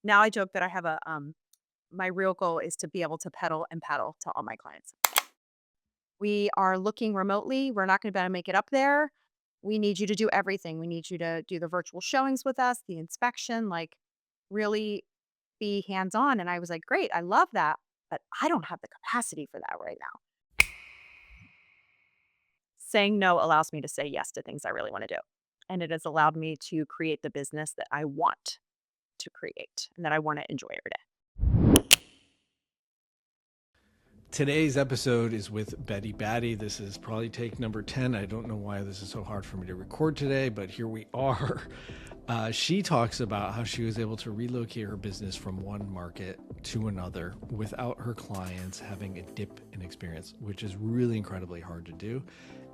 now I joke that I have my real goal is to be able to pedal and paddle to all my clients. We are looking remotely. We're not going to be able to make it up there. We need you to do everything. We need you to do the virtual showings with us, the inspection, like really be hands on. And I was like, great, I love that. But I don't have the capacity for that right now. Saying no allows me to say yes to things I really want to do. And it has allowed me to create the business that I want to create and that I want to enjoy every day. Today's episode is with Betty Batty. This is probably take number 10. I don't know why this is so hard for me to record today, but here we are. She talks about how she was able to relocate her business from one market to another without her clients having a dip in experience, which is really incredibly hard to do.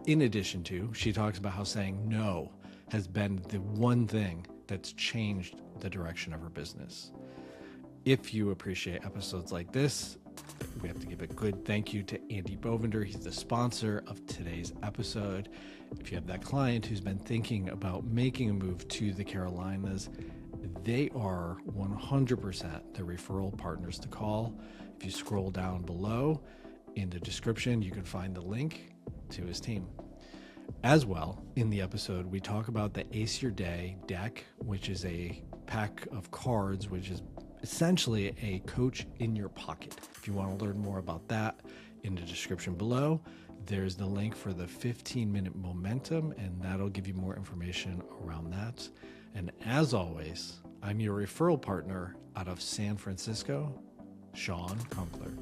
In addition to, she talks about how saying no has been the one thing that's changed the direction of her business. If you appreciate episodes like this, we have to give a good thank you to Andy Bovender. He's the sponsor of today's episode. If you have that client who's been thinking about making a move to the Carolinas, they are 100% the referral partners to call. If you scroll down below in the description, you can find the link to his team. As well, in the episode, we talk about the Ace Your Day deck, which is a pack of cards, which is essentially a coach in your pocket. If you want to learn more about that, in the description below, there's the link for the 15-minute momentum, and that'll give you more information around that. And as always, I'm your referral partner out of San Francisco, Sean Crumpler.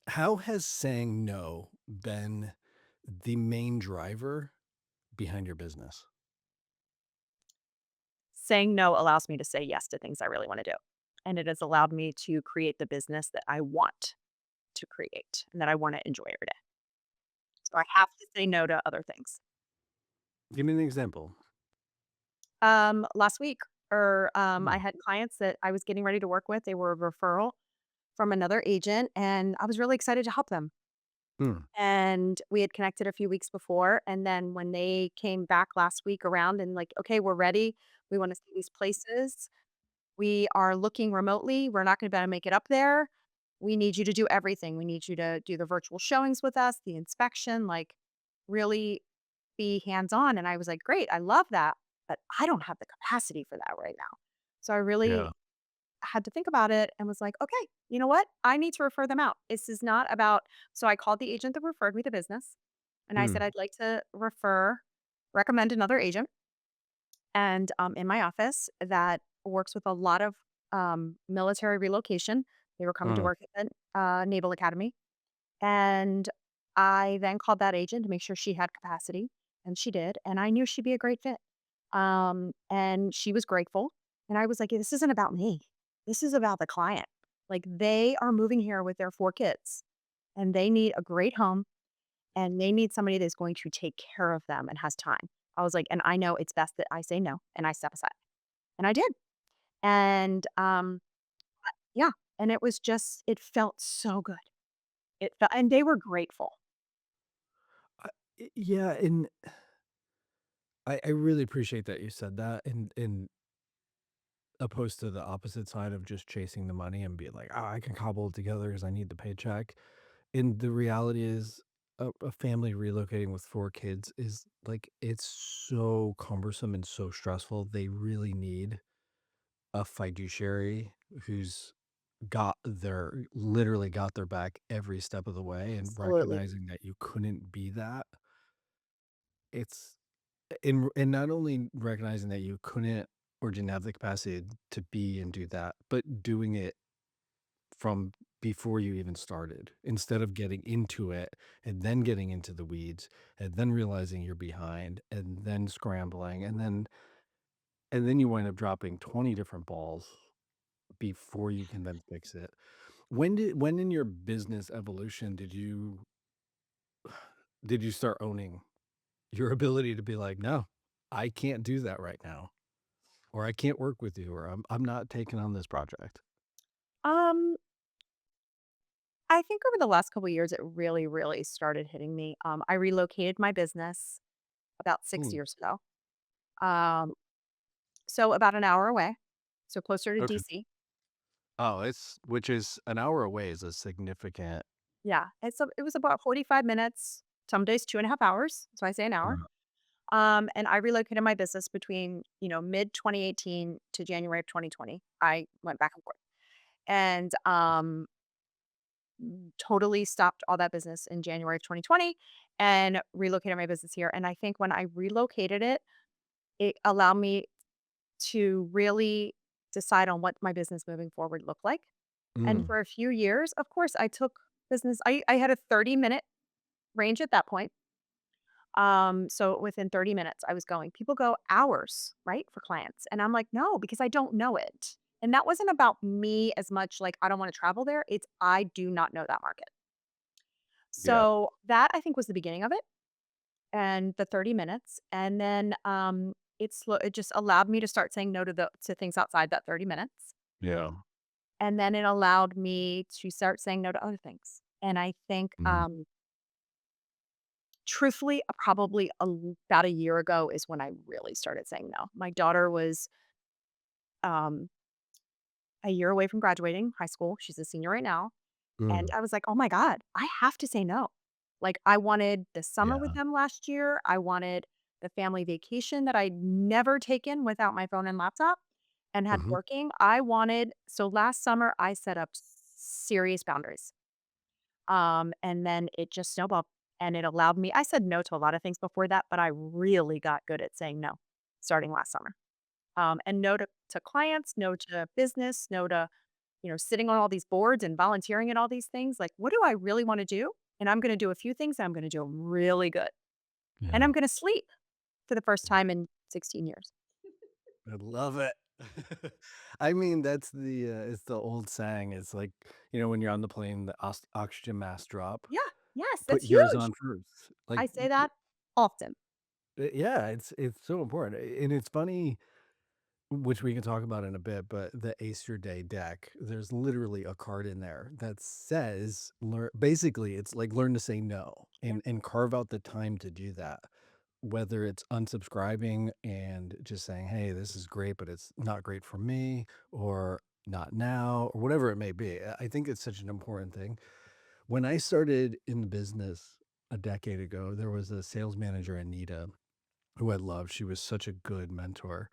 How has saying no been the main driver behind your business? Saying no allows me to say yes to things I really want to do. And it has allowed me to create the business that I want to create and that I want to enjoy every day. So I have to say no to other things. Give me an example. Last week, or I Hmm. had clients that I was getting ready to work with. They were a referral from another agent, and I was really excited to help them. Hmm. And we had connected a few weeks before. And then when they came back last week around and like, okay, we're ready. We want to see these places. We are looking remotely. We're not going to be able to make it up there. We need you to do everything. We need you to do the virtual showings with us, the inspection, like really be hands on. And I was like, great, I love that. But I don't have the capacity for that right now. So I really Yeah. had to think about it and was like, okay, you know what? I need to refer them out. This is not about, so I called the agent that referred me the business and I said, Hmm. I'd like to recommend another agent and in my office that works with a lot of military relocation. They were coming to Uh, work at the Naval Academy. And I then called that agent to make sure she had capacity, and she did. And I knew she'd be a great fit. And she was grateful. And I was like, this isn't about me. This is about the client. Like they are moving here with their 4 kids and they need a great home and they need somebody that's going to take care of them and has time. I was like, and I know it's best that I say no and I step aside. And I did. And yeah. And it was just, it felt so good. It felt, and they were grateful. yeah, and I really appreciate that you said that, and opposed to the opposite side of just chasing the money and being like, "Oh, I can cobble it together because I need the paycheck." And the reality is, a family relocating with 4 kids is like it's so cumbersome and so stressful. They really need a fiduciary who's literally got their back every step of the way, and Absolutely. recognizing that you couldn't be that, it's and not only recognizing that you couldn't or didn't have the capacity to be and do that, but doing it from before you even started, instead of getting into it and then getting into the weeds and then realizing you're behind and then scrambling and then you wind up dropping 20 different balls before you can then fix it. When in your business evolution did you start owning your ability to be like, "No, I can't do that right now," or "I can't work with you," or "I'm not taking on this project"? Um, I think over the last couple of years, it really, really started hitting me. I relocated my business about six Mm, years ago. Um, so about an hour away. so closer to Okay. DC. Oh, it's which is an hour away is a significant. Yeah, it was about 45 minutes, some days 2.5 hours, so I say an hour. uh, And I relocated my business between, mid 2018 to January of 2020. I went back and forth and totally stopped all that business in January of 2020 and relocated my business here. And I think when I relocated it, it allowed me to really decide on what my business moving forward looked like. And mm, for a few years, of course, I took business. I had a 30-minute range at that point. So within 30 minutes, I was going. People go hours, right, for clients. And I'm like, no, because I don't know it. And that wasn't about me as much like I don't want to travel there. It's I do not know that market. yeah, So that I think was the beginning of it and the 30 minutes. And then it just allowed me to start saying no to the to things outside that 30 minutes. yeah. And then it allowed me to start saying no to other things. And I think Mm, truthfully, probably about a year ago is when I really started saying no. My daughter was um, a year away from graduating high school. She's a senior right now. And mm, I was like, oh my God, I have to say no. Like, I wanted the summer with yeah. them last year. I wanted the family vacation that I'd never taken without my phone and laptop and had Mhm. working. So last summer, I set up serious boundaries. And then it just snowballed and it allowed me I said no to a lot of things before that, but I really got good at saying no starting last summer. And no to clients, no to business, no to, sitting on all these boards and volunteering at all these things. Like, what do I really want to do? And I'm going to do a few things. And I'm going to do 'em really good. And Yeah. I'm going to sleep for the first time in 16 years. I love it. I mean, that's it's the old saying. It's like, when you're on the plane, the oxygen mask drop, Yeah. Yes. put That's yours huge. on first. Like, I say that often. yeah, it's so important. And it's funny, which we can talk about in a bit, but the Ace Your Day deck, there's literally a card in there that says, learn, basically, it's like learn to say no Yeah. and carve out the time to do that. Whether it's unsubscribing and just saying, hey, this is great, but it's not great for me, or not now, or whatever it may be. I think it's such an important thing. When I started in the business a decade ago, there was a sales manager, Anita, who I loved. She was such a good mentor.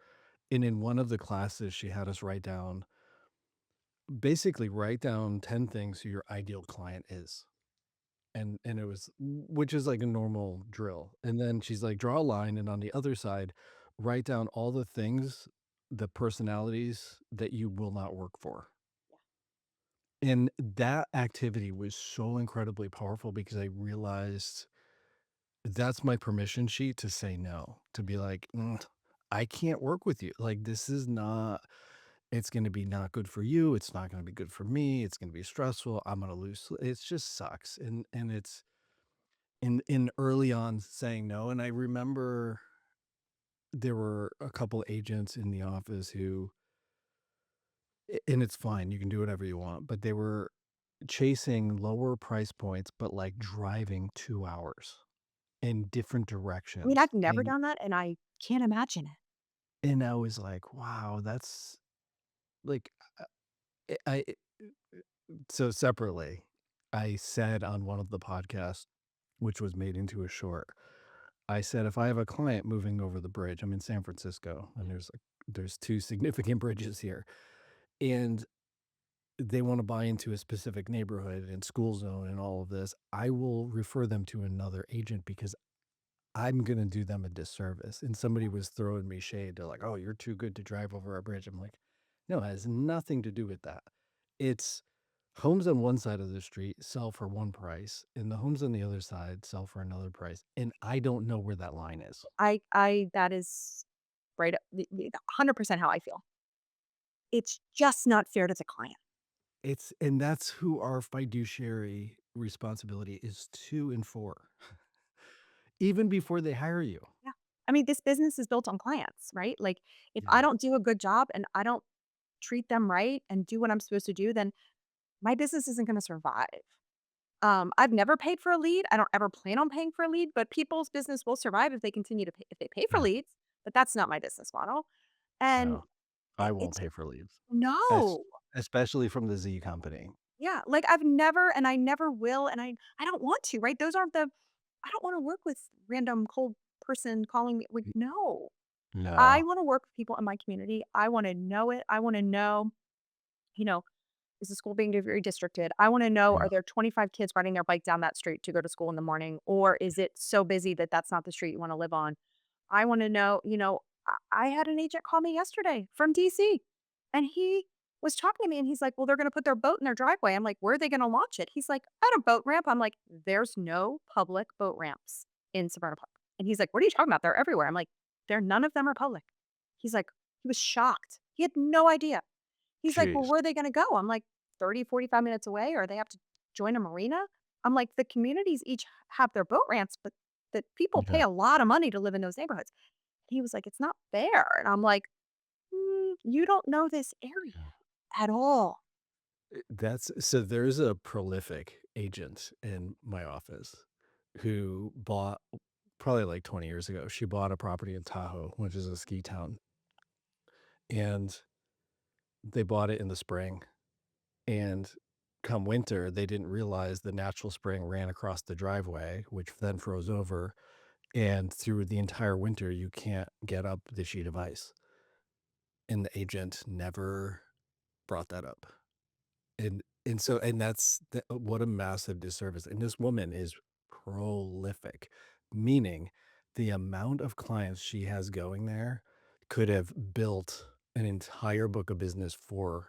And in one of the classes, she had us write down 10 things who your ideal client is. And it was which is like a normal drill. And then she's like, draw a line, and on the other side, write down all the things, the personalities that you will not work for. And that activity was so incredibly powerful because I realized that's my permission sheet to say no, to be like, I can't work with you. Like, this is not, it's going to be not good for you. It's not going to be good for me. It's going to be stressful. I'm going to lose. It just sucks. And it's in early on saying no. And I remember there were a couple agents in the office who, and it's fine. You can do whatever you want, but they were chasing lower price points, but like driving 2 hours in different I mean, directions. I've never done that and I can't imagine it. And I was like, wow, that's like, so separately, I said on one of the podcasts, which was made into a short, I said, if I have a client moving over the bridge, I'm in San Francisco and there's two significant bridges here, and they want to buy into a specific neighborhood and school zone and all of this, I will refer them to another agent because I'm gonna do them a disservice. And somebody was throwing me shade. They're like, "Oh, you're too good to drive over our bridge." I'm like, "No, it has nothing to do with that. It's homes on one side of the street sell for one price, and the homes on the other side sell for another price, and I don't know where that line is." That is right, 100% how I feel. It's just not fair to the client. And that's who our fiduciary responsibility is to and for, even before they hire you. Yeah. I mean, this business is built on clients, right? Like, if I Yeah, don't do a good job and I don't treat them right and do what I'm supposed to do, then my business isn't gonna survive. I've never paid for a lead. I don't ever plan on paying for a lead, but people's business will survive if they continue to pay if they pay for yeah, leads, but that's not my business model. And yeah. I won't It's pay for leaves, es no. especially from the Z company. Yeah, like, I've never and I never will, and I don't want to, right? Those aren't the I don't wanna work with random cold person calling me like, N no. I no. wanna work with people in my community. I wanna know it. I wanna know, you know, is the school being very districted? I wanna know, Yeah, are there 25 kids riding their bike down that street to go to school in the morning, or is it so busy that that's not the street you wanna live on? I wanna know, I had an agent call me yesterday from DC, and he was talking to me, and he's like, "Well, they're gonna put their boat in their driveway." I'm like, "Where are they gonna launch it?" He's like, "At a boat ramp." I'm like, "There's no public boat ramps in Severna Park." And he's like, "What are you talking about? They're everywhere." I'm like, "There none of them are public." He's like he was shocked. He had no idea. He's like, "Well, jeez. where are they gonna go?" I'm like, 30, 45 minutes away, or they have to join a marina?" I'm like, "The communities each have their boat ramps, but the people pay Yeah, a lot of money to live in those neighborhoods." He was like, "It's not fair." And I'm like, you don't know this area yeah. at all." That's so there's a prolific agent in my office who bought probably like 20 years ago, she bought a property in Tahoe, which is a ski town, and they bought it in the spring, and come winter, they didn't realize the natural spring ran across the driveway, which then froze over, and through the entire winter, you can't get up the sheet of ice, and the agent never brought that up. And so and that's what a massive disservice, and this woman is prolific, meaning the amount of clients she has going there could have built an entire book of business for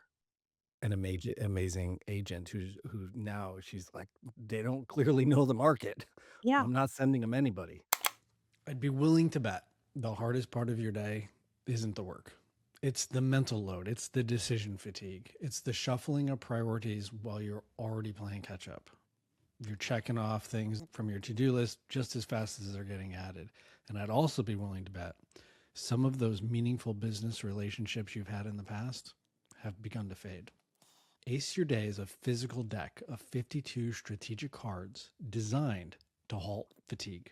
an amazing agent who now she's like, "They don't clearly know the market. Yeah. I'm not sending them anybody." I'd be willing to bet the hardest part of your day isn't the work. It's the mental load. It's the decision fatigue. It's the shuffling of priorities while you're already playing catch up. You're checking off things from your to do list just as fast as they're getting added. And I'd also be willing to bet some of those meaningful business relationships you've had in the past have begun to fade. Ace Your Day is a physical deck of 52 strategic cards designed to halt fatigue.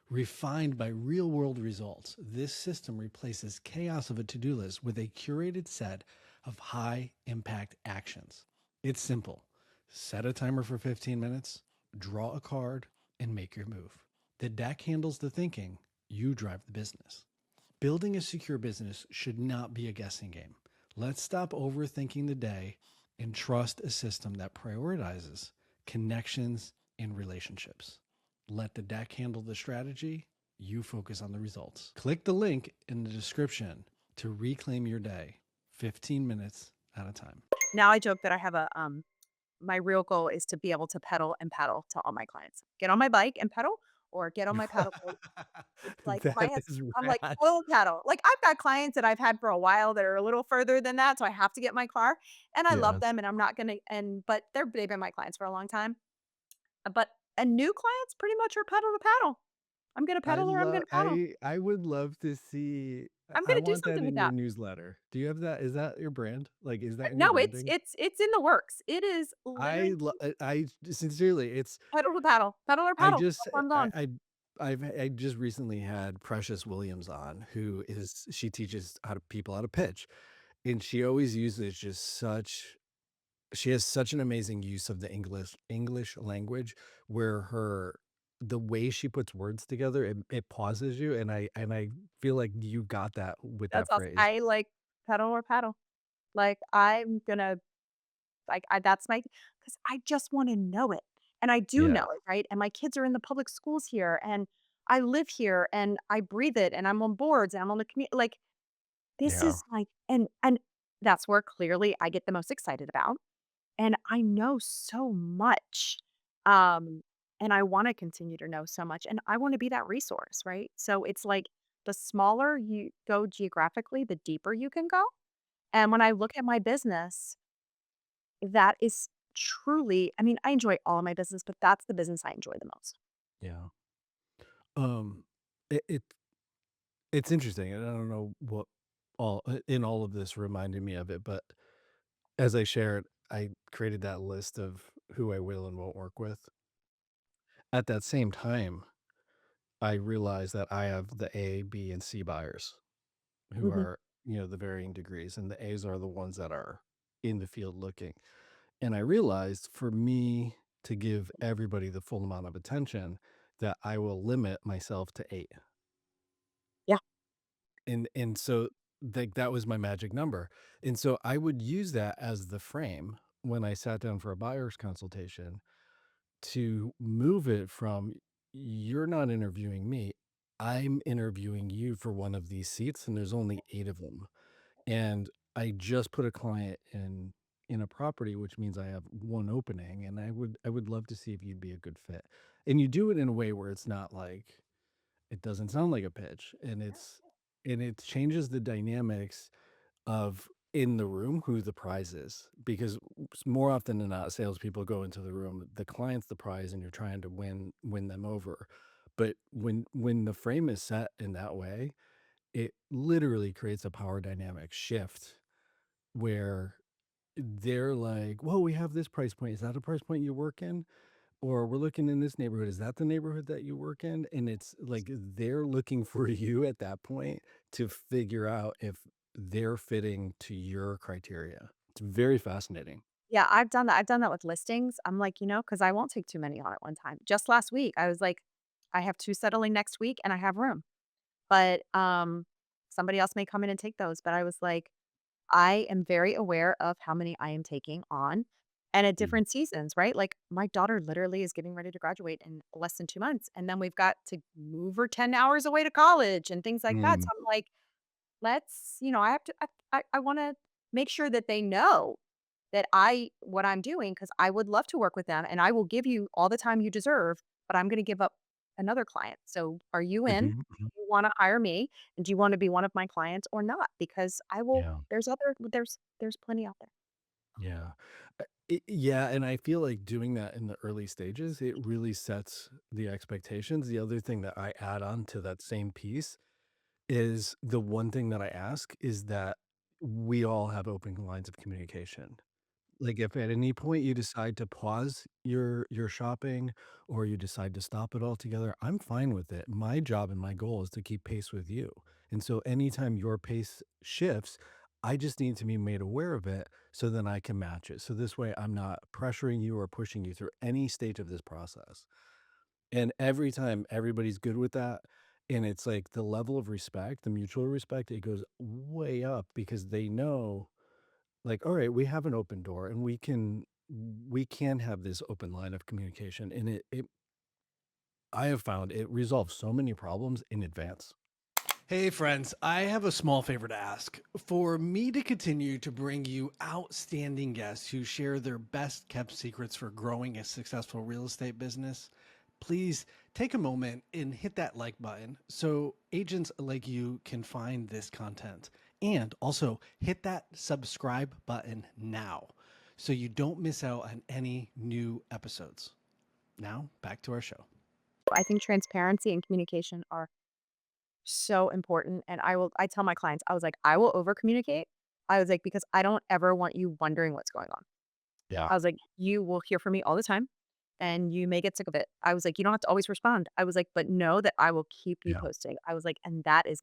Refined by real world results, this system replaces chaos of a to do list with a curated set of high impact actions. It's simple: set a timer for 15 minutes, draw a card, and make your move. The deck handles the thinking, you drive the business. Building a secure business should not be a guessing game. Let's stop overthinking the day and trust a system that prioritizes connections and relationships. Let the deck handle the strategy, you focus on the results. Click the link in the description to reclaim your day 15 minutes at a time. Now I joke that I have my real goal is to be able to pedal and paddle to all my clients. Get on my bike and pedal or get on my paddleboard. It's like That clients is I'm like, rad. "Full paddle." Like, I've got clients that I've had for a while that are a little further than that, so I have to get my car, and I love Yes. them, and I'm not gonna but they've been my clients for a long time. But and new clients pretty much are pedal to paddle. I'm gonna pedal or I'm gonna paddle. I would love to see I'm I gonna do want that something with in your that. newsletter. Do you have that? Is that your brand? Like, is that in your No, it's branding? it's it's in the works. It is literally I sincerely, it's pedal to paddle, pedal or I paddle. just I'm gone. I just recently had Precious Williams on, who is she teaches how to people how to pitch, and she always uses just such she has such an amazing use of the English language where her the way she puts words together, it pauses you, and I feel like you got that with That's that awesome. phrase. I like pedal or paddle. Like, I'm gonna like, I that's my because I just wanna know it, and I do know Yeah, it, right? And my kids are in the public schools here, and I live here, and I breathe it, and I'm on boards, and I'm on the commu like, this yeah. is like and that's where clearly I get the most excited about, and I know so much, um, and I wanna continue to know so much, and I wanna be that resource, right? So it's like the smaller you go geographically, the deeper you can go, and when I look at my business, that is truly I mean, I enjoy all of my business, but that's the business I enjoy the most. Yeah. Um, it it's interesting, and I don't know what in all of this reminded me of it, but as I shared, I created that list of who I will and won't work with. At that same time, I realized that I have the A, B, and C buyers who Mhm. are the varying degrees, and the A's are the ones that are in the field looking. And I realized for me to give everybody the full amount of attention, that I will limit myself to 8. Yeah. And so, like, that was my magic number. And so I would use that as the frame when I sat down for a buyer's consultation to move it from, "You're not interviewing me, I'm interviewing you for one of these seats, and there's only 8 of them." And I just put a client in a property, which means I have 1 opening, and I would love to see if you'd be a good fit. And you do it in a way where it's not like it doesn't sound like a pitch, and it changes the dynamics of in the room who the prize is, because more often than not, salespeople go into the room, the client's the prize, and you're trying to win them over. But when the frame is set in that way, it literally creates a power dynamic shift where they're like, "Whoa, we have this price point. Is that a price point you work in?" Or, "We're looking in this neighborhood. Is that the neighborhood that you work in?" And it's like they're looking for you at that point to figure out if they're fitting to your criteria. It's very fascinating. Yeah, I've done that. I've done that with listings. I'm like, because I won't take too many on at one time. Just last week, I was like, I have 2 settling next week and I have room. But, somebody else may come in and take those, but I was like, I am very aware of how many I am taking on and at Mhm. different seasons, right? Like, my daughter literally is getting ready to graduate in less than 2 months, and then we've got to move her 10 hours away to college and things like that. So Mm. I'm like, I have to I wanna make sure that they know that what I'm doing, because I would love to work with them, and I will give you all the time you deserve, but I'm gonna give up another client. So, are you in? Mhm, mhm. Do you wanna hire me? And do you wanna be one of my clients or not? Because I will Yeah, there's plenty out there. yeah. Yeah, and I feel like doing that in the early stages, it really sets the expectations. The other thing that I add on to that same piece is the one thing that I ask is that we all have open lines of communication. Like, if at any point you decide to pause your shopping or you decide to stop it altogether, I'm fine with it. My job and my goal is to keep pace with you. And so anytime your pace shifts, I just need to be made aware of it so then I can match it. So this way I'm not pressuring you or pushing you through any stage of this process. And every time everybody's good with that, and it's like the level of respect, the mutual respect, it goes way up because they know, like, all right, we have an open door and we can have this open line of communication. And it I have found it resolves so many problems in advance. Hey, friends, I have a small favor to ask. For me to continue to bring you outstanding guests who share their best kept secrets for growing a successful real estate business, please take a moment and hit that like button so agents like you can find this content. And also hit that subscribe button now so you don't miss out on any new episodes. Now, back to our show. I think transparency and communication are so important, and I tell my clients, I was like, "I will over communicate." I was like, "Because I don't ever want you wondering what's going on." Yeah. I was like, "You will hear from me all the time, and you may get sick of it." I was like, "You don't have to always respond." I was like, "But know that I will keep you Yeah. posting." I was like, "And that is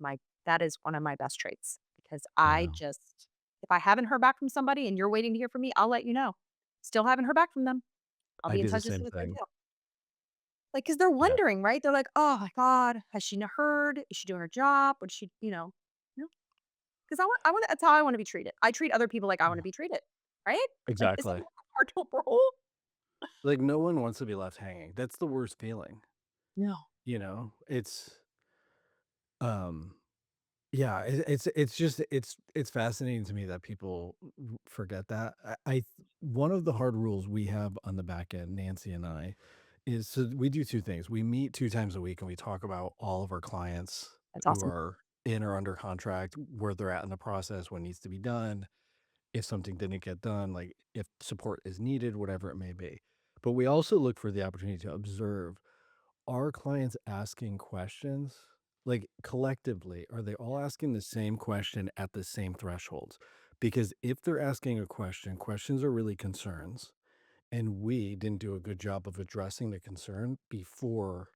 one of my best traits because I Yeah. just if I haven't heard back from somebody and you're waiting to hear from me, I'll let you know. Still haven't heard back from them. I'll I be in do the touch as same soon as I thing. do." Like, because 'cause they're Yeah. wondering, right? They're like, "Oh my god, has she not heard? Is she doing her job? What is she" No, because that's how I wanna be treated. I treat other people like I wanna Yeah. be treated, right? Like, is that Exactly. not our role? Like, no one wants to be left hanging. That's the worst feeling. No. It's um yeah, it's just it's fascinating to me that people forget that. One of the hard rules we have on the back end, Nancy and I, is so we do 2 things. We meet 2 times a week and we talk about all of our clients That's who awesome. are in or under contract, where they're at in the process, what needs to be done, if something didn't get done, like if support is needed, whatever it may be. But we also look for the opportunity to observe, are clients asking questions? Like, collectively, are they all asking the same question at the same thresholds? Because if they're asking a question, questions are really concerns, and we didn't do a good job of addressing the concern before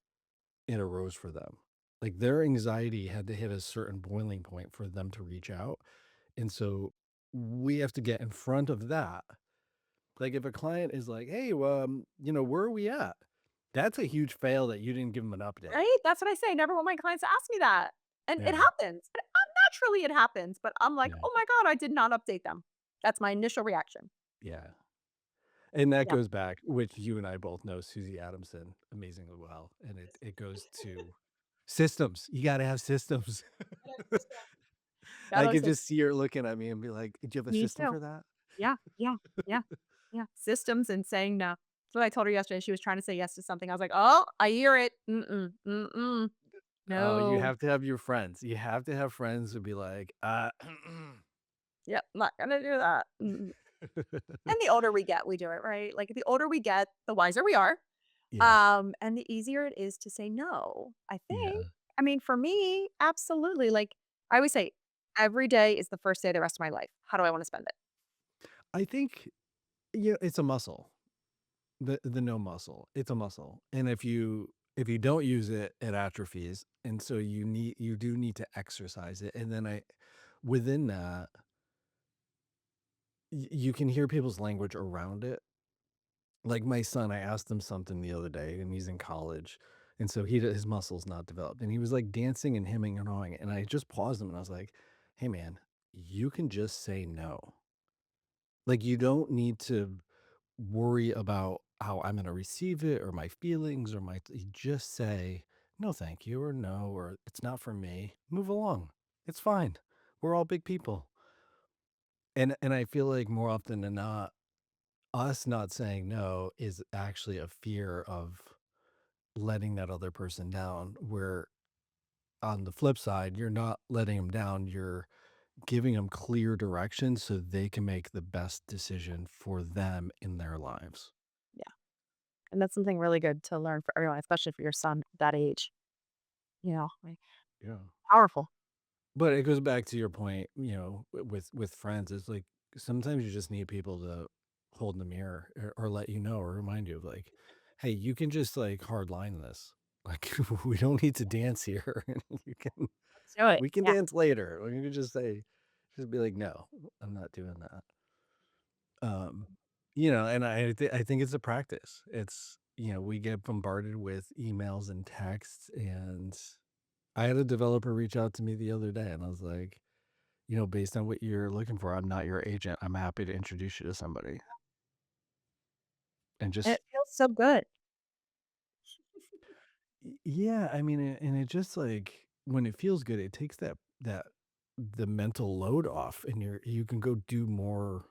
it arose for them. Like, their anxiety had to hit a certain boiling point for them to reach out, and so we have to get in front of that. Like, if a client is like, "Hey, where are we at?" That's a huge fail that you didn't give them an update. Right? That's what I say. I never want my clients to ask me that. And it Yeah, happens. Naturally, it happens. But I'm like, yeah, oh my God, I did not update them. That's my initial reaction. yeah. And that Yeah. goes back, which you and I both know Susie Adamson amazingly well, and it goes to systems. You gotta have systems. I Gotta could say, just see her looking at me and be like, "Do you have a me system too. for that?" Yeah. Yeah. Yeah. Yeah. Systems and saying no. That's what I told her yesterday. She was trying to say yes to something. I was like, oh, I hear it. Mm-mm. Mm-mm. Oh, you No. have to have your friends. You have to have friends who be like, Yep. Not gonna do that. Mm-mm. And the older we get, we do it, right? Like the older we get, the wiser we are. Yeah, And the easier it is to say no, I think. yeah. I mean, for me, absolutely. Like I always say, every day is the first day of the rest of my life. How do I want to spend it? I think, it's a muscle. The no muscle. It's a muscle. And if you don't use it, it atrophies. And so you do need to exercise it. And then within that, you can hear people's language around it. Like my son, I asked him something the other day, and he's in college, and so his muscles not developed, and he was like dancing and hemming and hawing, and I just paused him and I was like, "Hey, man, you can just say no. Like you don't need to worry about how I'm going to receive it or my feelings or you just say no, thank you, or no, or it's not for me. Move along. It's fine. We're all big people." And I feel like more often than not, us not saying no is actually a fear of letting that other person down, where on the flip side, you're not letting them down, you're giving them clear direction so they can make the best decision for them in their lives. Yeah. And that's something really good to learn for everyone, especially for your son that age, like Yeah. powerful. But it goes back to your point, with friends, it's like sometimes you just need people to hold in the mirror or let you know or remind you of like, hey, you can just like hard line this. Like we don't need to dance here. you can Let's do it. We can Yeah. dance later. Or you can just be like, "No, I'm not doing that." Um, and I think it's a practice. We get bombarded with emails and texts, and I had a developer reach out to me the other day, and I was like, "Based on what you're looking for, I'm not your agent. I'm happy to introduce you to somebody." And And just it feels so good. yeah, I mean, and it just like when it feels good, it takes that the mental load off, and you can go do more.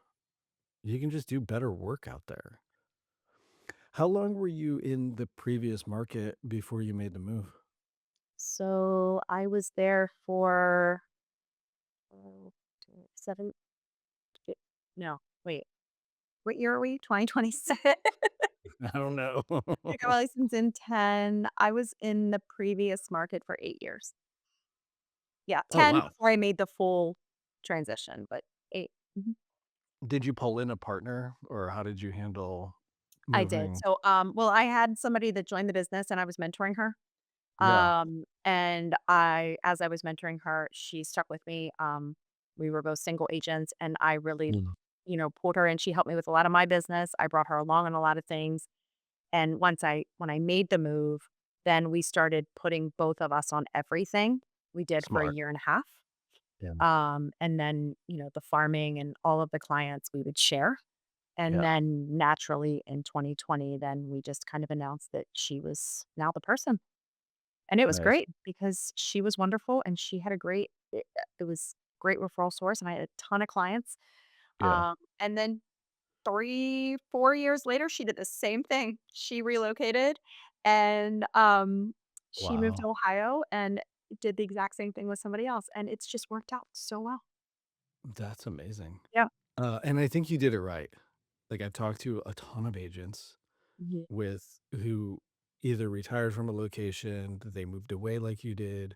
You can just do better work out there. How long were you in the previous market before you made the move? So I was there for oh, 7, no, wait, what year are we? 2026. I don't know. I got my license in 10. I was in the previous market for 8 years. Yeah, Oh, 10 wow. before I made the full transition, but 8. Mhm. Did you pull in a partner, or how did you handle I did. moving? So, well, I had somebody that joined the business and I was mentoring her. Yeah. And as I was mentoring her, she stuck with me. We were both single agents and I really, Mm. pulled her in. She helped me with a lot of my business. I brought her along on a lot of things. And when I made the move, then we started putting both of us on everything. We did for a Smart. year and a half. Yeah. And then, the farming and all of the clients we would share. And Yeah. then naturally in 2020, then we just kind of announced that she was now the person. And it was Nice. great because she was wonderful and she had it was great referral source and I had a ton of clients. Yeah. And then 3, 4 years later, she did the same thing. She relocated and, she moved to Wow. Ohio and did the exact same thing with somebody else, and it's just worked out so well. That's amazing. Yeah. And I think you did it right. Like, I've talked to a ton of agents Mhm. who either retired from a location, they moved away like you did,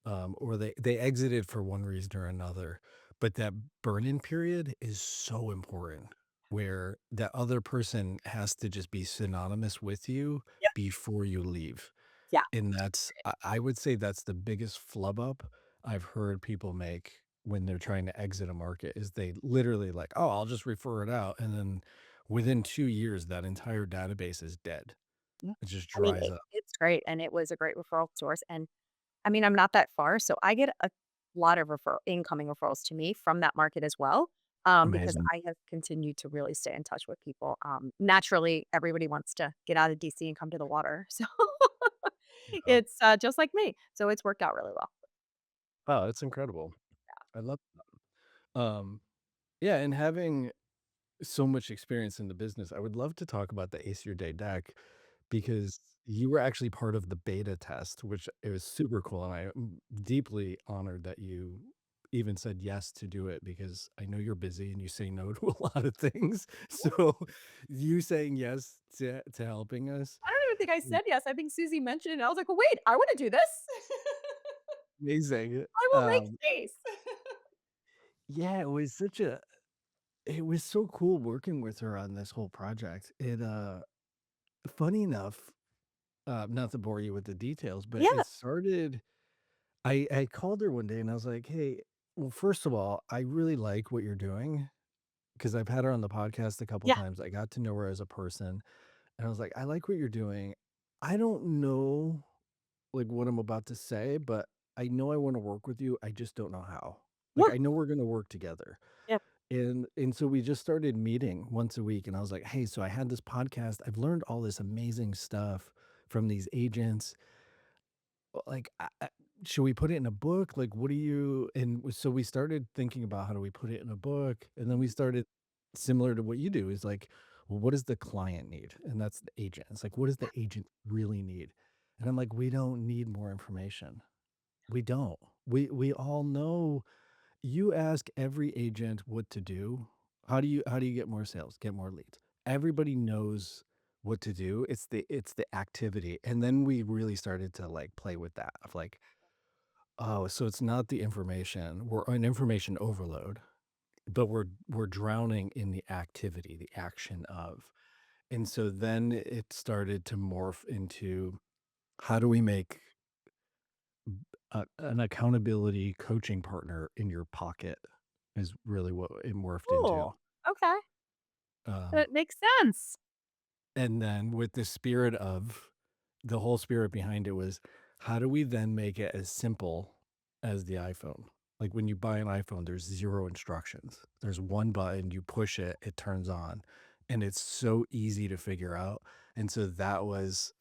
or they exited for one reason or another. But that burn-in period is so important, where that other person has to just be synonymous with you Yeah. before you leave. Yeah. And that's I would say that's the biggest flub up I've heard people make when they're trying to exit a market is they literally like, "Oh, I'll just refer it out," and then within 2 years, that entire database is dead. Yeah. It just I mean, dries up. it's great, and it was a great referral source, and, I mean, I'm not that far, so I get a lot of incoming referrals to me from that market as well, because Amazing. I have continued to really stay in touch with people. Naturally, everybody wants to get out of DC and come to the water, so Oh, it's, just like me, so it's worked out really well. wow, that's incredible. I love um, yeah, and having so much experience in the business, I would love to talk about the Ace Your Day deck because you were actually part of the beta test, which it was super cool, and I'm deeply honored that you even said yes to do it because I know you're busy and you say no to a lot of things. So you saying yes to helping us I don't even think I is said yes. I think Susie mentioned it, and I was like, "Well, wait, I wanna do this. amazing. I will make space." Yeah, it was such a it was so cool working with her on this whole project. Funny enough, not to bore you with the details, but Yeah, it started I called her one day and I was like, "Hey, well, first of all, I really like what you're doing because 'cause I've had her on the podcast a couple yeah. times. I got to know her as a person, and I was like, "I like what you're doing. I don't know, like, what I'm about to say, but I know I wanna work with you. I just don't know how. Like, Yeah, I know we're gonna work together." yeah. And so we just started meeting once a week, and I was like, "Hey, so I had this podcast. I've learned all this amazing stuff from these agents. Like, should we put it in a book? Like, what do you" so we started thinking about how do we put it in a book, and then we started similar to what you do is like, well, what does the client need? And that's the agent. It's like, what does the agent really need? And I'm like, we don't need more information. We don't. We all know you ask every agent what to do. How do you get more sales, get more leads? Everybody knows what to do. It's the activity. And then we really started to like play with that of like, oh, so it's not the information. We're an information overload, but we're drowning in the activity, the action of. And so then it started to morph into how do we make an accountability coaching partner in your pocket is really what it morphed into. Cool. Okay. Um, That makes sense. and then with the spirit of the whole spirit behind it was how do we then make it as simple as the iPhone? Like when you buy an iPhone, there's 0 instructions. There's one button, you push it, it turns on, and it's so easy to figure out. And so that was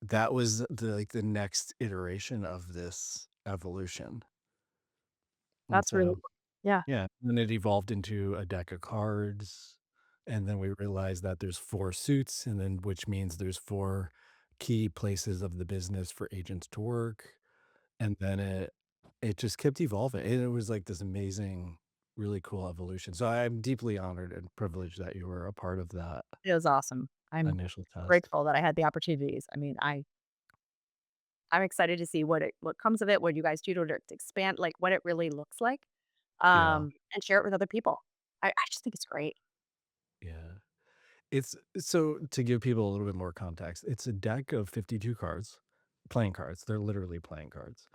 the like the next iteration of this evolution. And That's really so cool. Yeah. yeah, then it evolved into a deck of cards, and then we realized that there's 4 suits, and then which means there's 4 key places of the business for agents to work, and then it just kept evolving, and it was like this amazing, really cool evolution. So I'm deeply honored and privileged that you were a part of that It was awesome. I'm initial test. grateful that I had the opportunities. I mean, I'm excited to see what comes of it, what you guys do to expand, like, what it really looks like, Yeah, and share it with other people. I just think it's great. yeah. It's so to give people a little bit more context, it's a deck of 52 cards, playing cards. They're literally playing cards.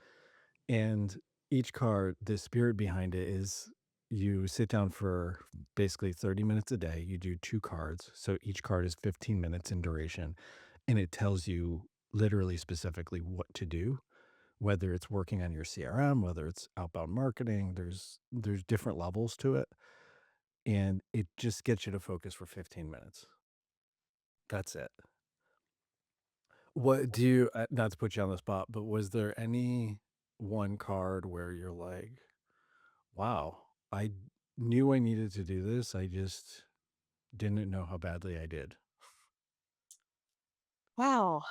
And each card, the spirit behind it is you sit down for basically 30 minutes a day. You do 2 cards. So each card is 15 minutes in duration. And it tells you literally specifically what to do, whether it's working on your CRM, whether it's outbound marketing, there's different levels to it. And it just gets you to focus for 15 minutes. That's it. What do you not to put you on the spot, but was there any one card where you're like, wow, I knew I needed to do this. I just didn't know how badly I did. Wow.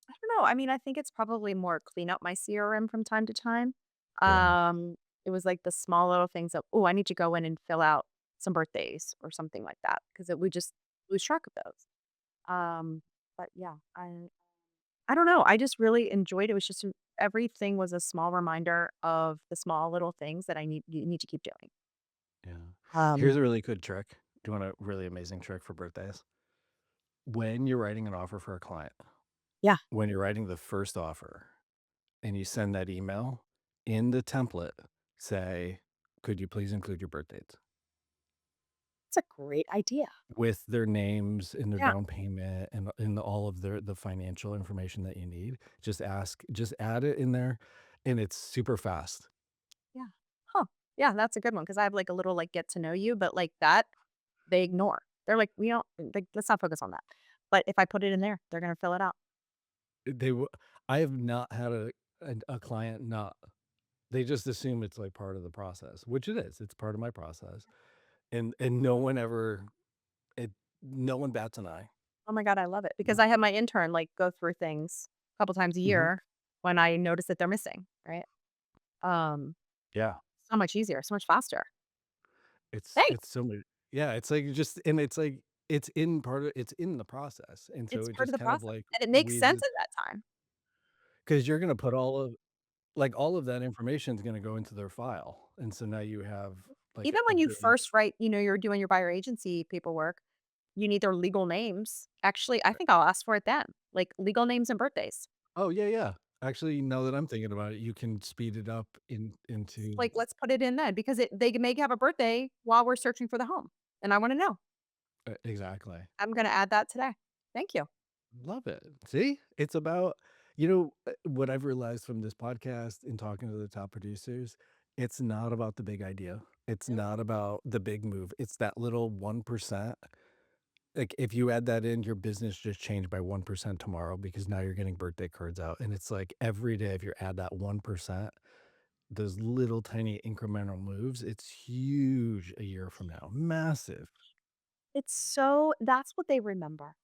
I don't know. I mean, I think it's probably more clean up my CRM from time to time. Yeah, Um, it was like the small little things of, oh, I need to go in and fill out some birthdays or something like that because it would just lose track of those. But yeah, I don't know. I just really enjoyed it. It was just everything was a small reminder of the small little things that you need to keep doing. yeah. Um, Here's a really good trick. Do you want a really amazing trick for birthdays? when you're writing an offer for a client, Yeah, when you're writing the first offer and you send that email, in the template, say, "Could you please include your birth dates?" it's a great idea. With their names and their Yeah, down payment and all of the financial information that you need. Just add it in there, and it's super fast. yeah. Huh. Yeah, that's a good one because I have, like, a little, like, get to know you, but, like, that they ignore. They're like, "We don't like, let's not focus on that." But if I put it in there, they're gonna fill it out. They w I have not had a client not they just assume it's, like, part of the process, which it is. It's part of my process, and no one ever it no one bats an eye. Oh my god, I love it because No. I have my intern, like, go through things a couple times a Mhm. year when I notice that they're missing, right? Um, Yeah. so much easier, so much faster. It's Thanks. so mu yeah, it's like just it's like it's in the process, and so It's it part of just the kind of, process, like, and it makes weaves sense it at that time. because 'cause you're gonna put all of that information is gonna go into their file, and so now you have, like, Even a when you big first write, you're doing your buyer agency paperwork, you need their legal names. Actually, I think I'll ask for it then, like, legal names and birthdays. Oh, yeah, yeah. Actually, now that I'm thinking about it, you can speed it up into Like, let's put it in then because they may have a birthday while we're searching for the home, and I wanna know. exactly. I'm gonna add that today. Thank you. Love it. See? It's about what I've realized from this podcast and talking to the top producers, it's not about the big idea. It's Nope. not about the big move. It's that little 1%. Like, if you add that in, your business just changed by 1% tomorrow because now you're getting birthday cards out, and it's like every day if you add that 1%, those little tiny incremental moves, it's huge a year from now. Massive. It's so that's what they remember.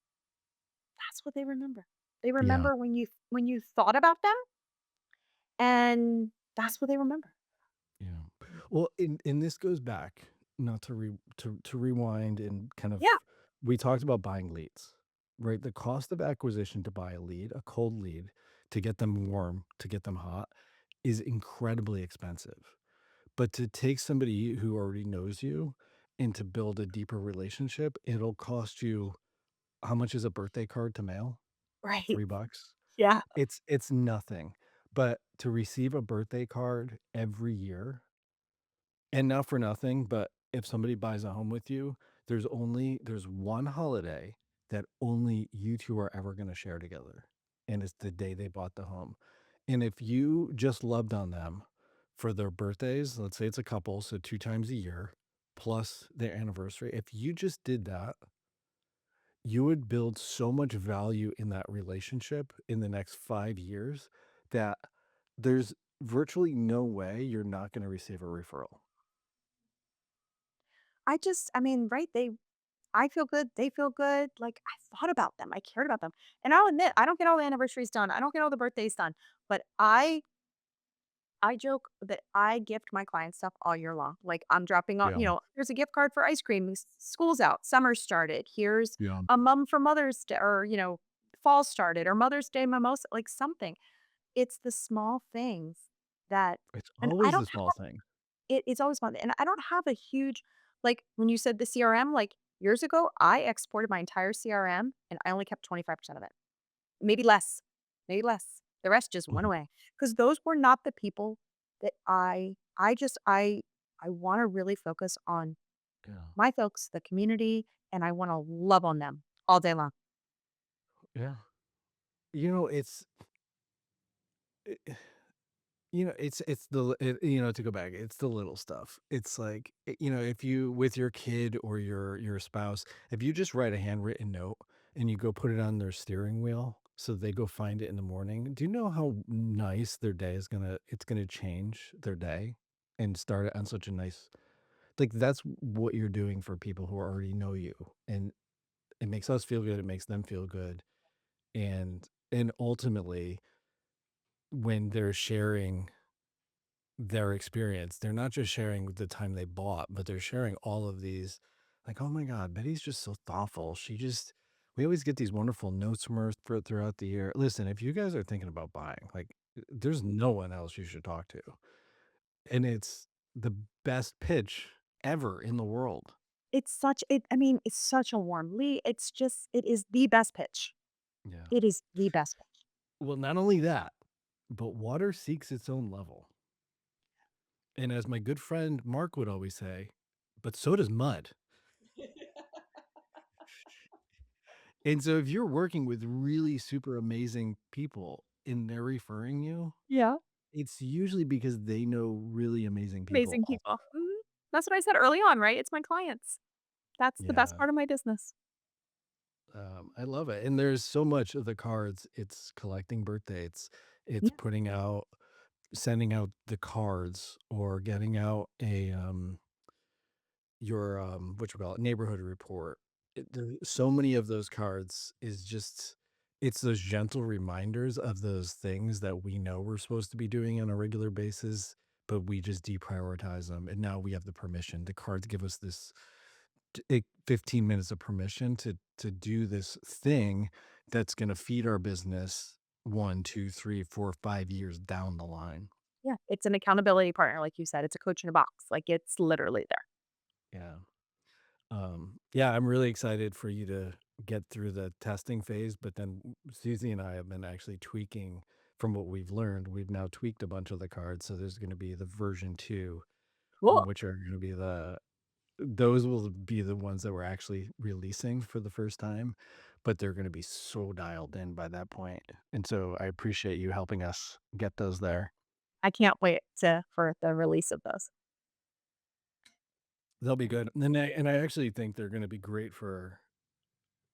That's what they remember. They Yeah. remember when you thought about them, and that's what they remember. Yeah. Well, and this goes back, not to rewind and kind of Yeah, we talked about buying leads, right? The cost of acquisition to buy a lead, a cold lead, to get them warm, to get them hot, is incredibly expensive. But to take somebody who already knows you and to build a deeper relationship, it'll cost you how much is a birthday card to mail? right. $3? Yeah. It's nothing. But to receive a birthday card every year, and not for nothing, but if somebody buys a home with you, there's one holiday that only you 2 are ever gonna share together, and it's the day they bought the home. And if you just loved on them for their birthdays, let's say it's a couple, so 2 times a year, plus their anniversary, if you just did that, you would build so much value in that relationship in the next 5 years that there's virtually no way you're not gonna receive a referral. I mean, right, I feel good, they feel good, like, I thought about them, I cared about them, and I'll admit, I don't get all the anniversaries done, I don't get all the birthdays done, but I joke that I gift my clients stuff all year long. Like, I'm dropping off, Yeah. here's a gift card for ice cream. School's out. Summer started. Here's Yeah. a mom for Mother's Day, or, fall started, or Mother's Day mimosa, like something. It's the small things that, It's and I always don't the small have, thing. it's always fun. And I don't have a huge, like when you said the CRM, like years ago, I exported my entire CRM and I only kept 25% of it. Maybe less, maybe less. The rest just went Mhm. away because those were not the people that I wanna really focus on Yeah. my folks, the community, and I wanna love on them all day long. Yeah. You know, eh, it's to go back, it's the little stuff. It's like, if you with your kid or your spouse, if you just write a handwritten note and you go put it on their steering wheel so they go find it in the morning, do you know how nice their day is it's gonna change their day and start it on such a nice that's what you're doing for people who already know you, and it makes us feel good, it makes them feel good. And ultimately, when they're sharing their experience, they're not just sharing the time they bought, but they're sharing all of these, like, "Oh my god, Betty's just so thoughtful. We always get these wonderful notes from her throughout the year." Listen, if you guys are thinking about buying, like, there's no one else you should talk to, and it's the best pitch ever in the world. It's such it I mean, it's such a warm lead. It's just it is the best pitch. Yeah. It is the best pitch. Well, not only that, but water seeks its own level. And as my good friend Mark would always say, but so does mud. And so if you're working with really super amazing people and they're referring you, Yeah. it's usually because they know really amazing people Amazing also. people. Mhm. That's what I said early on, right? It's my clients. That's the best Yeah. part of my business. I love it. And there's so much of the cards. It's collecting birthdays. It's Yeah. putting out, sending out the cards or getting out your what you call it, neighborhood report. So many of those cards is just it's those gentle reminders of those things that we know we're supposed to be doing on a regular basis, but we just deprioritize them. And now we have the permission. The cards give us this 15 minutes of permission to do this thing that's going to feed our business 1, 2, 3, 4, 5 years down the line. Yeah. It's an accountability partner, like you said. It's a coach in a box. Like, it's literally there. Yeah. Yeah, I'm really excited for you to get through the testing phase, but then Susie and I have been actually tweaking from what we've learned. We've now tweaked a bunch of the cards, so there's going to be the version 2, Cool. which are going to be those will be the ones that we're actually releasing for the first time, but they're going to be so dialed in by that point. And so I appreciate you helping us get those there. I can't wait for the release of those. They'll be good. And I actually think they're going to be great for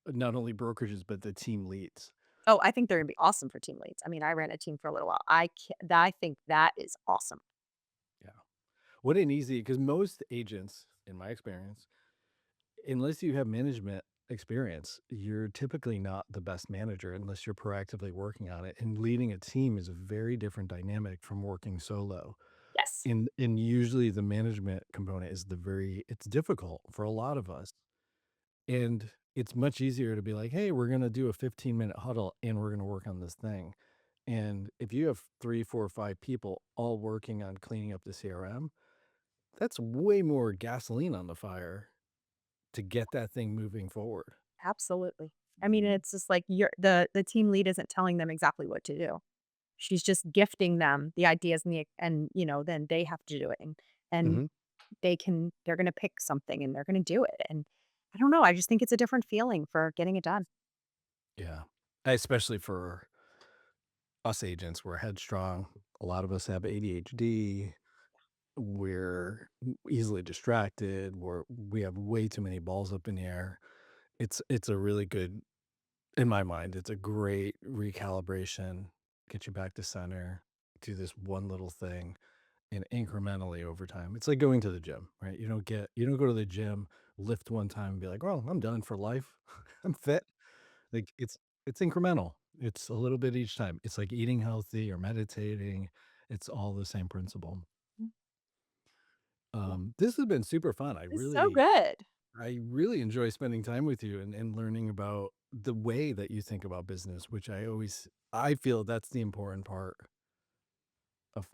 not only brokerages but the team leads. Oh, I think they're gonna be awesome for team leads. I mean, I ran a team for a little while. I think that is awesome. Yeah. What an easy because most agents, in my experience, unless you have management experience, you're typically not the best manager unless you're proactively working on it. And leading a team is a very different dynamic from working solo. Yes. And usually the management component is it's difficult for a lot of us. And it's much easier to be like, hey, we're gonna do a 15-minute huddle and we're gonna work on this thing. And if you have 3, 4, 5 people all working on cleaning up the CRM, that's way more gasoline on the fire to get that thing moving forward. Absolutely. I mean, it's just like the team lead isn't telling them exactly what to do. She's just gifting them the ideas and then they have to do it and Mhm. they're gonna pick something and they're gonna do it. And I don't know, I just think it's a different feeling for getting it done. Yeah. Especially for us agents, we're headstrong. A lot of us have ADHD. We're easily distracted. We have way too many balls up in the air. It's a really good in my mind, it's a great recalibration, get you back to center, do this one little thing and incrementally over time. It's like going to the gym, right? You don't go to the gym, lift one time and be like, "Well, I'm done for life. I'm fit." Like it's incremental. It's a little bit each time. It's like eating healthy or meditating. It's all the same principle. Mm, yeah. This has been super fun. It's so good. I really enjoy spending time with you and learning about the way that you think about business, which I feel that's the important part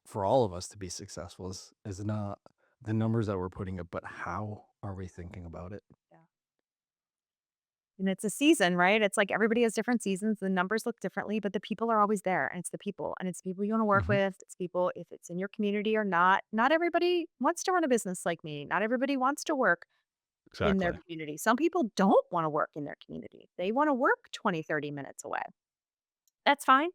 for all of us to be successful is not the numbers that we're putting up, but how are we thinking about it? Yeah. And it's a season, right? It's like everybody has different seasons. The numbers look differently, but the people are always there. And it's the people. And it's the people you want to work Mhm. with. It's people, if it's in your community or not. Not everybody wants to run a business like me. Not everybody wants to work in their Exactly. community. Some people don't want to work in their community. They want to work 20, 30 minutes away. That's fine.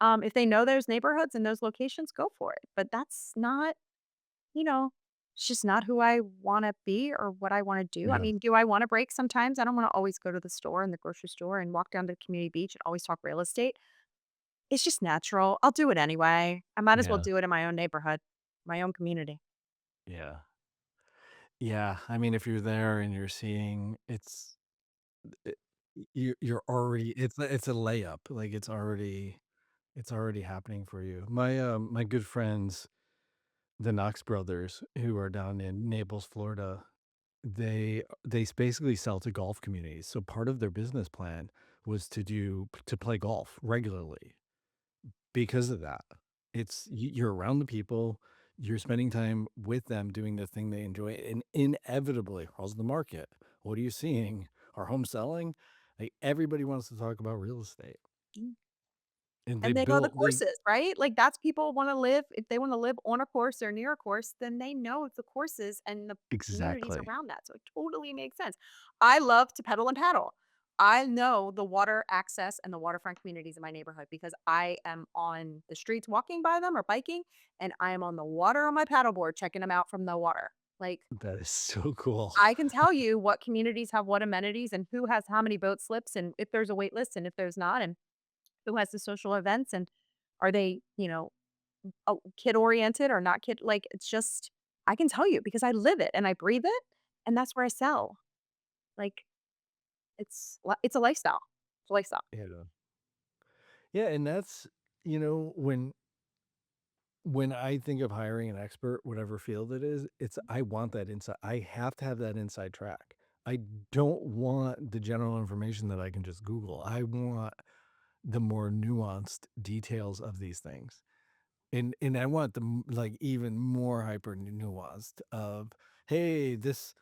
If they know those neighborhoods and those locations, go for it. But that's not, you know, it's just not who I want to be or what I want to do. I Yeah. mean, do I want to break sometimes? I don't want to always go to the store and the grocery store and walk down to the community beach and always talk real estate. It's just natural. I'll do it anyway. I might as well Yeah. do it in my own neighborhood, my own community. Yeah. Yeah. I mean, if you're there and you're seeing it, you're already it's a layup. Like it's already happening for you. My good friends, the Knox brothers, who are down in Naples, Florida, they basically sell to golf communities. So part of their business plan was to play golf regularly because of that. You're around the people, you're spending time with them doing the thing they enjoy, and inevitably, how's the market? What are you seeing? Are homes selling? Like, everybody wants to talk about real estate, and they And they know the built they courses, right? Like, that's people wanna live if they wanna live on a course or near a course, then they know the courses and the communities exactly. around that, so it totally makes sense. I love to pedal and paddle. I know the water access and the waterfront communities in my neighborhood because I am on the streets walking by them or biking, and I am on the water on my paddleboard checking them out from the water. Like, That is so cool. I can tell you what communities have what amenities and who has how many boat slips and if there's a wait list and if there's not, and who has the social events and are they, kid oriented or not kid like, it's just I can tell you because I live it and I breathe it, and that's where I sell. Like, it's a lifestyle. It's a lifestyle. Yeah. Yeah, and that's when I think of hiring an expert, whatever field it is, it's I want that inside. I have to have that inside track. I don't want the general information that I can just Google. I want the more nuanced details of these things. And I want them like even more hyper nuanced of, hey, this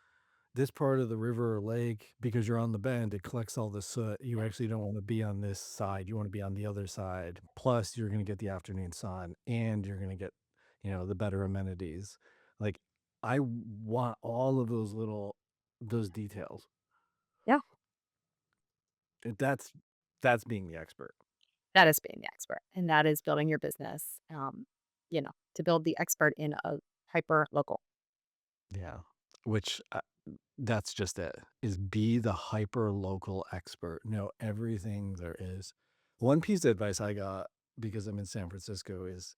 part of the river or lake, because you're on the bend, it collects all the soot. You actually don't want to be on this side. You want to be on the other side. Plus, you're going to get the afternoon sun and you're going to get, the better amenities. Like, I want all of those details. Yeah, That's being the expert. that is being the expert, and that is building your business, to build the expert in a hyper local. Yeah. Which that's just it, is be the hyper local expert. Know everything there is. One piece of advice I got because I'm in San Francisco is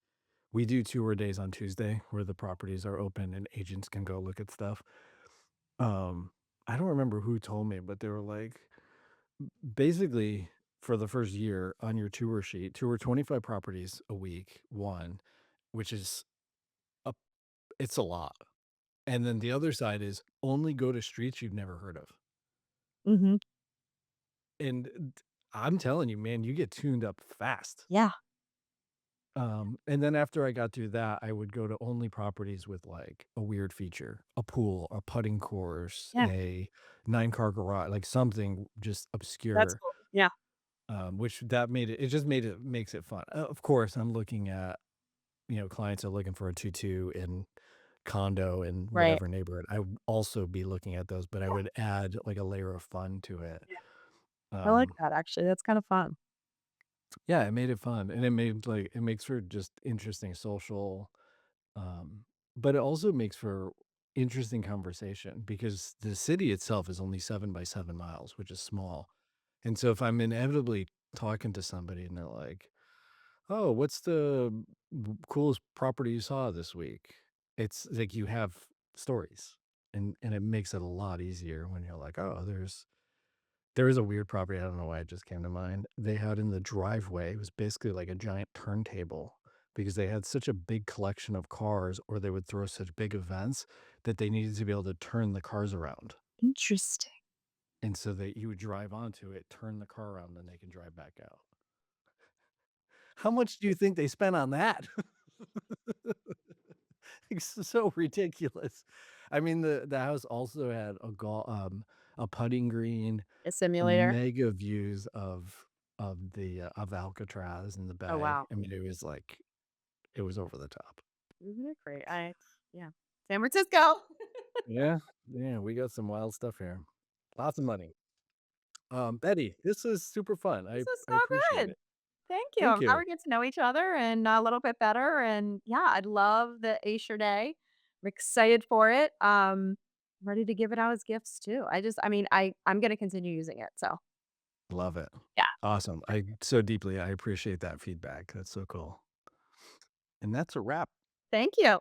we do tour days on Tuesday where the properties are open and agents can go look at stuff. Um, I don't remember who told me, but they were like, basically, for the first year on your tour sheet, tour 25 properties a week, one, which is a it's a lot. And then the other side is only go to streets you've never heard of. Mhm. And I'm telling you, man, you get tuned up fast. Yeah, And then after I got through that, I would go to only properties with like a weird feature, a pool, a putting course, yeah, a 9-car garage, like something just that's obscure. cool. Yeah, Which that made it just made it makes it fun. Of course, I'm looking at, clients are looking for a 2-2 in condo in right. whatever neighborhood. I would also be looking at those, but I would add like a layer of fun to it. Yeah, I like Um, that actually, that's kinda fun. yeah, it made it fun, and it makes for just interesting social, um, but it also makes for interesting conversation because the city itself is only 7 by 7 miles, which is small. And so if I'm inevitably talking to somebody and they're like, "Oh, what's the coolest property you saw this week?" It's like you have stories, and it makes it a lot easier when you're like, "Oh, there is a weird property." I don't know why it just came to mind. They had in the driveway, it was basically like a giant turntable because they had such a big collection of cars, or they would throw such big events that they needed to be able to turn the cars around. Interesting. And so that you would drive onto it, turn the car around, then they can drive back out. How much do you think they spent on that? It's so ridiculous. I mean, the house also had a putting green, A simulator? mega views of Alcatraz in the Oh, bay. wow. I mean, it was like it was over the top. Isn't it great? Yeah. San Francisco. Yeah, yeah, we got some wild stuff here. Lots of money. Betty, this is super fun. This is I so appreciate good. it. Thank you. Thank I'm glad you. we get to know each other and a little bit better. And yeah, I'd love the Ace your day. I'm excited for it. Ready to give it out as gifts too. I'm gonna continue using it. So Love it. yeah. Awesome. I appreciate that feedback. That's so cool. And that's a wrap. Thank you.